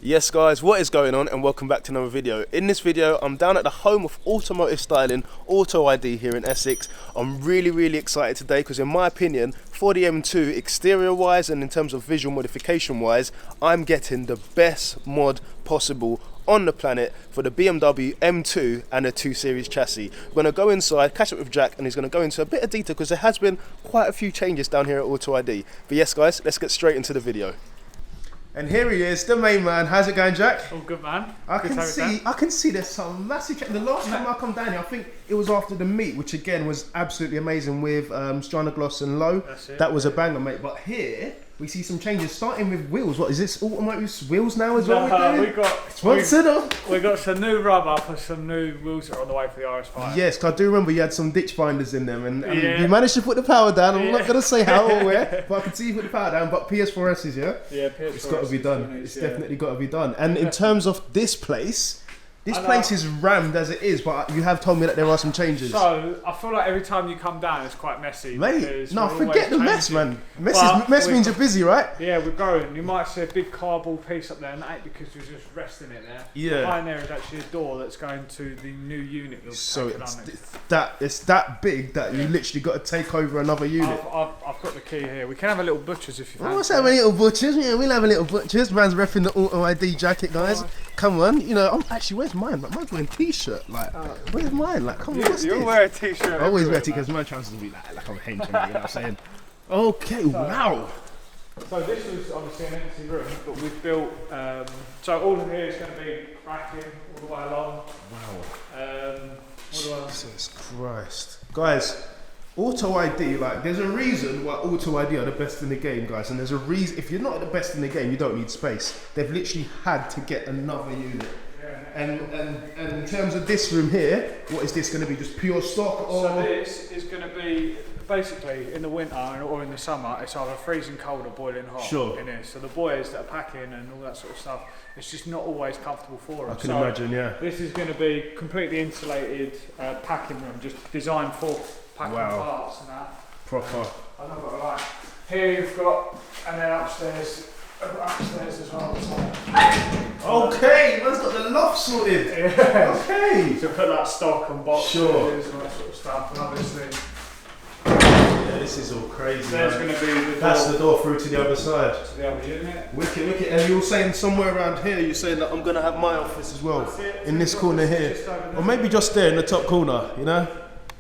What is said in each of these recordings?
Yes guys, what is going on, and welcome back to another video. In this video I'm down at the home of automotive styling, Auto ID here in Essex. I'm really excited today because in my opinion for the M2, exterior wise and in terms of visual modification wise, I'm getting the best mod possible on the planet for the BMW M2 and the 2 Series chassis. We're going to go inside, catch up with Jack, and he's going to go into a bit of detail because there has been quite a few changes down here at Auto ID. But yes guys, let's get straight into the video. And here he is, the main man. How's it going, Jack? All good, man. I can see there's some massive change. The last time I come down here, I think it was after the meet, which again was absolutely amazing with Stranagloss and Low. That was a banger, mate. But here we see some changes, starting with wheels. What is this? Automotive wheels now as well? We got some new rubber for some new wheels that are on the way for the RS5. Yes, because I do remember you had some ditch finders in them, and you managed to put the power down. I'm not going to say how or where, but I can see you put the power down. But PS4S's, yeah? Yeah, PS4S. It's got to be done. It's definitely got to be done. And in terms of this place is rammed as it is, but you have told me that there are some changes. So, I feel like every time you come down, it's quite messy. Mate, no, forget the mess, man. Mess means you're busy, right? Yeah, we're growing. You might see a big cardboard piece up there, and that ain't because we're just resting it there. Yeah. Behind there is actually a door that's going to the new unit. So it's that big that you literally got to take over another unit. I've got the key here. We can have a little butcher's if you fancy. Let's have a little butcher's. Yeah, we'll have a little butcher's. Man's repping the Auto ID jacket, guys. Come on, you know, where's mine? Like, mine's wearing a t-shirt. Like, where's mine? Like, come on, what's this? You wear a t-shirt. I always wear a t-shirt because my chances will be like I'm a henchman, you know what I'm saying? Okay, wow. So this was obviously an empty room, but we've built, so all of here is going to be racking all the way along. Wow. Jesus Christ. Guys, Auto ID, like, there's a reason why Auto ID are the best in the game, guys, and there's a reason. If you're not the best in the game, you don't need space. They've literally had to get another unit. And in terms of this room here, what is this going to be? Just pure stock? Or? So this is going to be basically in the winter or in the summer. It's either freezing cold or boiling hot in here. So the boys that are packing and all that sort of stuff, it's just not always comfortable for them. I can imagine, yeah. This is going to be completely insulated packing room, just designed for packing parts and that. Proper. I know what I like. Here you've got, and then upstairs as well. Okay, man's got the loft sorted. Yeah. Okay. So put that stock and boxes and all that sort of stuff, and obviously. Yeah, this is all crazy. There's going to be the door. That's the door through to the other side. To the other unit. Wicked. And you're saying somewhere around here, you're saying that I'm going to have my office as well. In this corner here. Or maybe just there in the top corner, you know?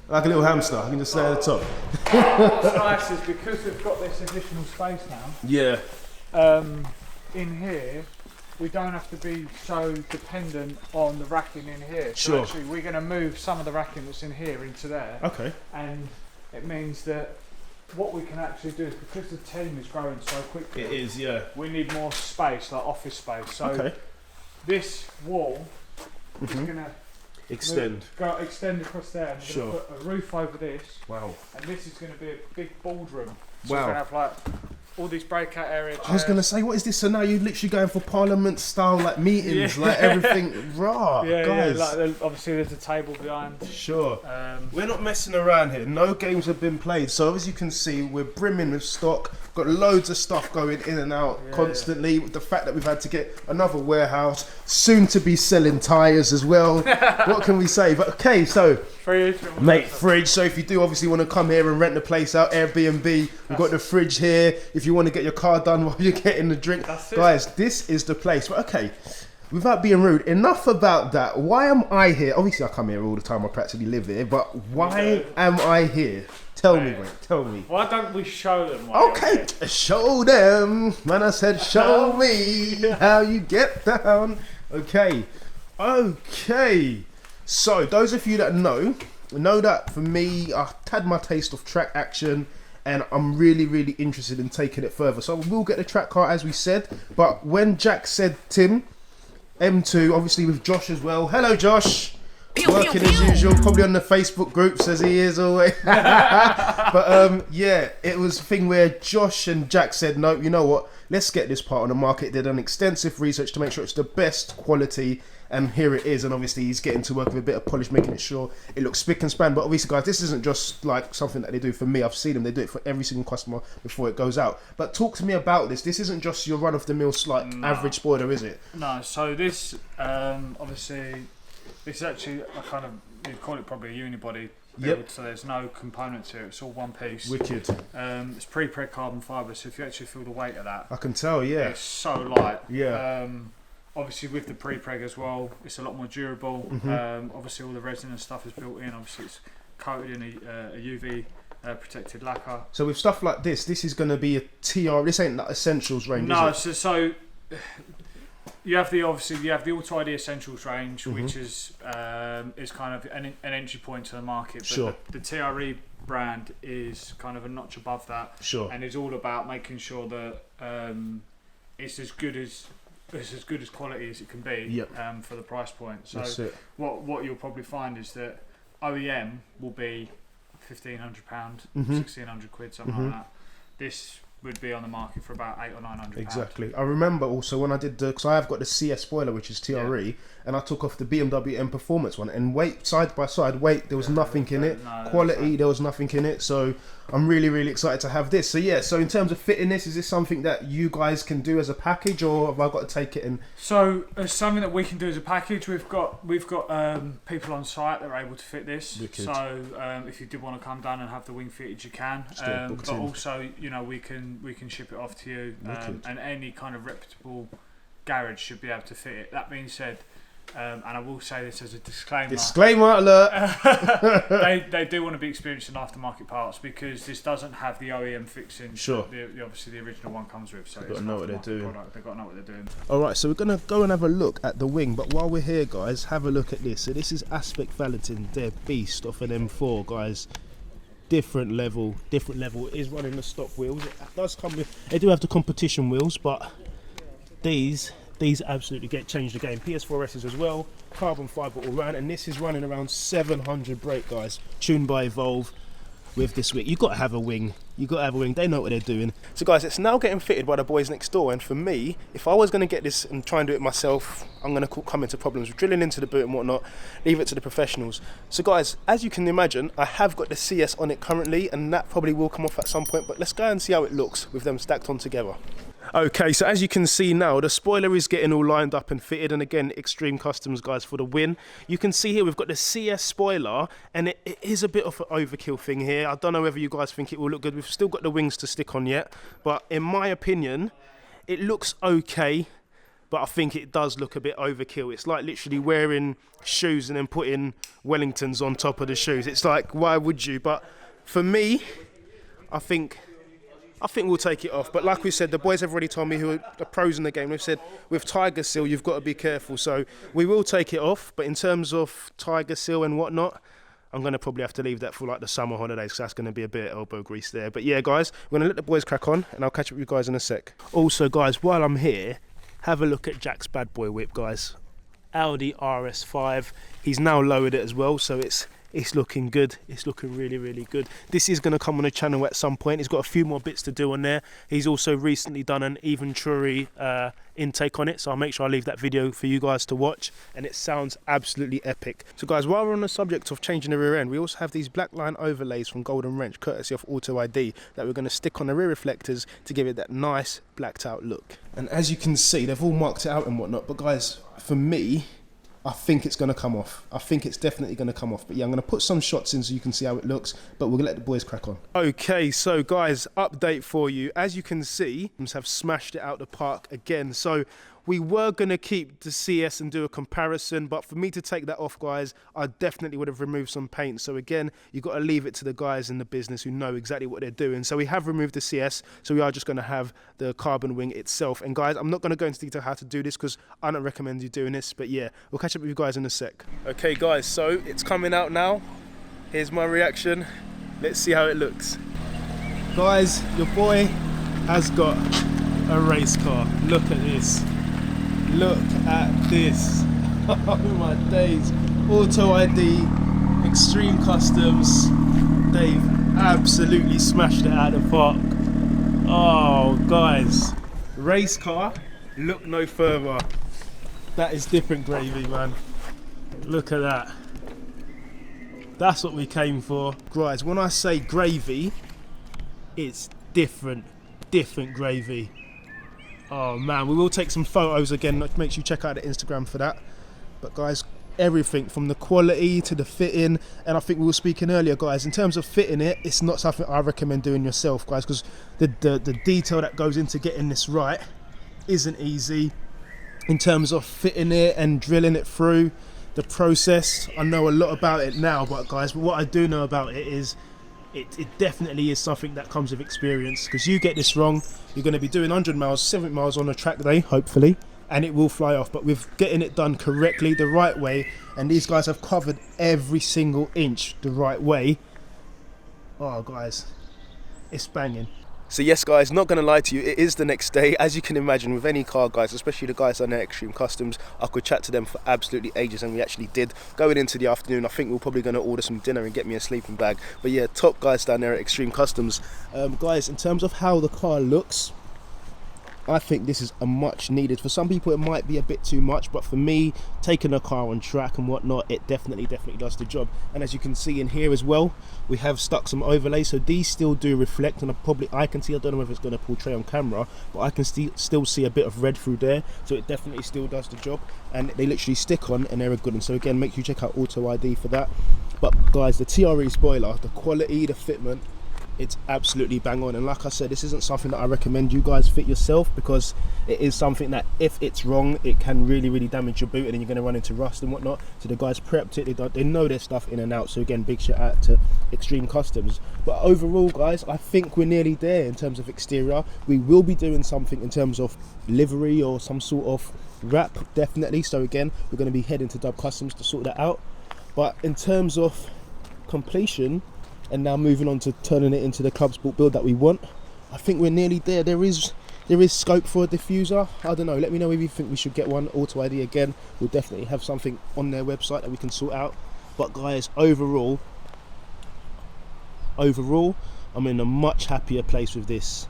Like a little hamster, I can just stay at the top. What's nice is because we've got this additional space now. Yeah. In here, we don't have to be so dependent on the racking in here. So sure. Actually, we're going to move some of the racking that's in here into there. Okay. And it means that what we can actually do is, because the team is growing so quickly. It is, yeah. We need more space, like office space. So this wall is going to extend across there. And we're going to put a roof over this. Wow. And this is going to be a big boardroom. So wow. we're going to have like all these breakout areas. I was going to say, what is this? So now you're literally going for parliament style like meetings, like everything raw. Guys. Yeah, like obviously there's a table behind. Sure. We're not messing around here. No games have been played. So as you can see, we're brimming with stock. Got loads of stuff going in and out constantly. With the fact that we've had to get another warehouse, soon to be selling tyres as well. What can we say? But okay, so fridge, mate, fridge. So if you do obviously want to come here and rent the place out, Airbnb, we've got the fridge here. If you want to get your car done while you're getting the drink, guys, this is the place. But okay, without being rude, enough about that. Why am I here? Obviously, I come here all the time. I practically live here. But why am I here? Tell me, mate. Tell me. Why don't we show them? Okay, show them. Man, I said, show me how you get down. Okay. So, those of you that know that for me, I've had my taste of track action, and I'm really interested in taking it further. So we'll get the track car as we said. But when Jack said Tim, M2, obviously with Josh as well. Hello, Josh. Working as usual, probably on the Facebook groups as he is always. But yeah, it was a thing where Josh and Jack said, no, you know what? let's get this part on the market. Did an extensive research to make sure it's the best quality, and here it is. And obviously he's getting to work with a bit of polish, making it sure it looks spick and span. But obviously guys, this isn't just like something that they do for me. I've seen them, they do it for every single customer before it goes out. But talk to me about this. This isn't just your run-of-the-mill like average spoiler, is it? No, so this obviously this is actually a kind of, you'd call it probably a unibody build. Yep. So there's no components here, it's all one piece. Wicked. It's pre-preg carbon fibre, so if you actually feel the weight of that, I can tell, yeah, it's so light. Yeah. Obviously with the pre-preg as well, it's a lot more durable. Obviously all the resin and stuff is built in. Obviously it's coated in a UV protected lacquer. So with stuff like this is going to be a TR. This ain't that essentials range. No, is it? so you have the Auto ID Essentials range, which is kind of an entry point to the market. But sure. The TRE brand is kind of a notch above that. Sure. And it's all about making sure that it's as good as quality as it can be. Yep. For the price point. So what you'll probably find is that OEM will be £1,500, 1,600 quid, something like that. This would be on the market for about £800 or £900. Exactly. I remember also when I did because I have got the CS spoiler, which is TRE, and I took off the BMW M Performance one, and weight side by side, there was nothing in it. No, quality, there was nothing in it. So I'm really excited to have this. So yeah, so in terms of fitting this, is this something that you guys can do as a package, or have I got to take it in? So it's something that we can do as a package. We've got people on site that are able to fit this. Wicked. So if you did want to come down and have the wing fitted, you can. But also, you know, we can ship it off to you, and any kind of reputable garage should be able to fit it. That being said, and I will say this as a disclaimer. Disclaimer alert! they do want to be experienced in aftermarket parts, because this doesn't have the OEM fixing. Sure. Obviously the original one comes with, so they've got to know what they're doing. They've got to know what they're doing. Alright, so we're going to go and have a look at the wing, but while we're here guys, have a look at this. So this is Aspect Valetin, their beast off an M4 guys. Different level. It is running the stock wheels. It does come with, they do have the competition wheels, but these absolutely change the game. PS4S's as well, carbon fibre all round, and this is running around 700 brake guys, tuned by Evolve. With this wing, you've got to have a wing. They know what they're doing. So guys, it's now getting fitted by the boys next door, and for me, if I was going to get this and try and do it myself, I'm going to come into problems with drilling into the boot and whatnot. Leave it to the professionals. So guys, as you can imagine, I have got the CS on it currently, and that probably will come off at some point, but let's go and see how it looks with them stacked on together. Okay, so as you can see now, the spoiler is getting all lined up and fitted, and again, Extreme Customs guys for the win. You can see here we've got the CS spoiler, and it is a bit of an overkill thing here. I don't know whether you guys think it will look good. We've still got the wings to stick on yet, but in my opinion, it looks okay, but I think it does look a bit overkill. It's like literally wearing shoes and then putting Wellingtons on top of the shoes. It's like, why would you? But for me, I think we'll take it off. But like we said, the boys have already told me who are the pros in the game. They've said with Tiger Seal, you've got to be careful. So we will take it off. But in terms of Tiger Seal and whatnot, I'm going to probably have to leave that for like the summer holidays, because that's going to be a bit of elbow grease there. But yeah, guys, we're going to let the boys crack on, and I'll catch up with you guys in a sec. Also, guys, while I'm here, have a look at Jack's bad boy whip, guys. Audi RS5. He's now lowered it as well, so it's looking good. It's looking really good. This is going to come on the channel at some point. He's got a few more bits to do on there. He's also recently done an Venturi intake on it, so I'll make sure I leave that video for you guys to watch, and it sounds absolutely epic. So guys, while we're on the subject of changing the rear end, we also have these black line overlays from Golden Wrench, courtesy of Auto ID, that we're going to stick on the rear reflectors to give it that nice blacked out look. And as you can see, they've all marked it out and whatnot, but guys, for me, I think it's going to come off. I think it's definitely going to come off. But yeah, I'm going to put some shots in so you can see how it looks, but we'll let the boys crack on. Okay, so guys, update for you. As you can see, have smashed it out the park again. So we were going to keep the CS and do a comparison, but for me to take that off, guys, I definitely would have removed some paint. So again, you've got to leave it to the guys in the business who know exactly what they're doing. So we have removed the CS, so we are just going to have the carbon wing itself. And guys, I'm not going to go into detail how to do this, because I don't recommend you doing this, but yeah, we'll catch up with you guys in a sec. Okay guys, so it's coming out now. Here's my reaction. Let's see how it looks. Guys, your boy has got a race car. Look at this. Look at this. Oh my days. Auto ID, Extreme Customs. They've absolutely smashed it out of the park. Oh guys, race car, look no further. That is different gravy, man. Look at that. That's what we came for. Guys, when I say gravy, it's different gravy. Oh man, we will take some photos again. Make sure you check out the Instagram for that. But guys, everything from the quality to the fitting, and I think we were speaking earlier, guys, in terms of fitting it, it's not something I recommend doing yourself, guys, because the detail that goes into getting this right isn't easy. In terms of fitting it and drilling it through the process, I know a lot about it now, but guys, what I do know about it is it definitely is something that comes with experience, because you get this wrong, you're going to be doing 100 miles, 70 miles on a track day, hopefully, and it will fly off. But with getting it done correctly, the right way, and these guys have covered every single inch the right way, oh guys, it's banging. So yes guys, not going to lie to you, it is the next day. As you can imagine, with any car, guys, especially the guys on their Extreme Customs, I could chat to them for absolutely ages, and we actually did. Going into the afternoon, I think we're probably going to order some dinner and get me a sleeping bag. But yeah, top guys down there at Extreme Customs. Guys, in terms of how the car looks, I think this is a much needed. For some people it might be a bit too much, but for me, taking a car on track and whatnot, it definitely does the job. And as you can see in here as well, we have stuck some overlays, so these still do reflect, and I can see, I don't know if it's going to portray on camera, but I can still see a bit of red through there, so it definitely still does the job, and they literally stick on and they're a good one. So again, make sure you check out Auto ID for that. But guys, the TRE spoiler, the quality, the fitment, it's absolutely bang on. And like I said, this isn't something that I recommend you guys fit yourself, because it is something that if it's wrong, it can really damage your boot, and then you're going to run into rust and whatnot. So the guys prepped it, they know their stuff in and out. So again, big shout out to Extreme Customs. But overall guys, I think we're nearly there in terms of exterior. We will be doing something in terms of livery or some sort of wrap, definitely. So again, we're going to be heading to Dub Customs to sort that out. But in terms of completion, and now moving on to turning it into the club sport build that we want, I think we're nearly there. There is scope for a diffuser. I don't know, let me know if you think we should get one. Auto ID again, we'll definitely have something on their website that we can sort out. But guys, overall I'm in a much happier place with this,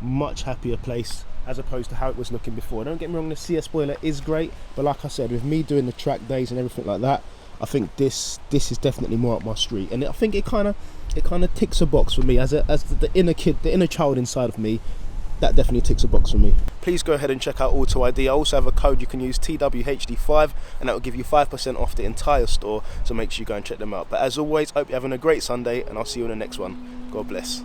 much happier place as opposed to how it was looking before. Don't get me wrong, the CS spoiler is great, but like I said, with me doing the track days and everything like that, I think this is definitely more up my street, and I think it kind of ticks a box for me as the inner child inside of me. That definitely ticks a box for me. Please go ahead and check out Auto ID. I also have a code you can use, TWHD5, and that will give you 5% off the entire store. So make sure you go and check them out. But as always, I hope you're having a great Sunday, and I'll see you in the next one. God bless.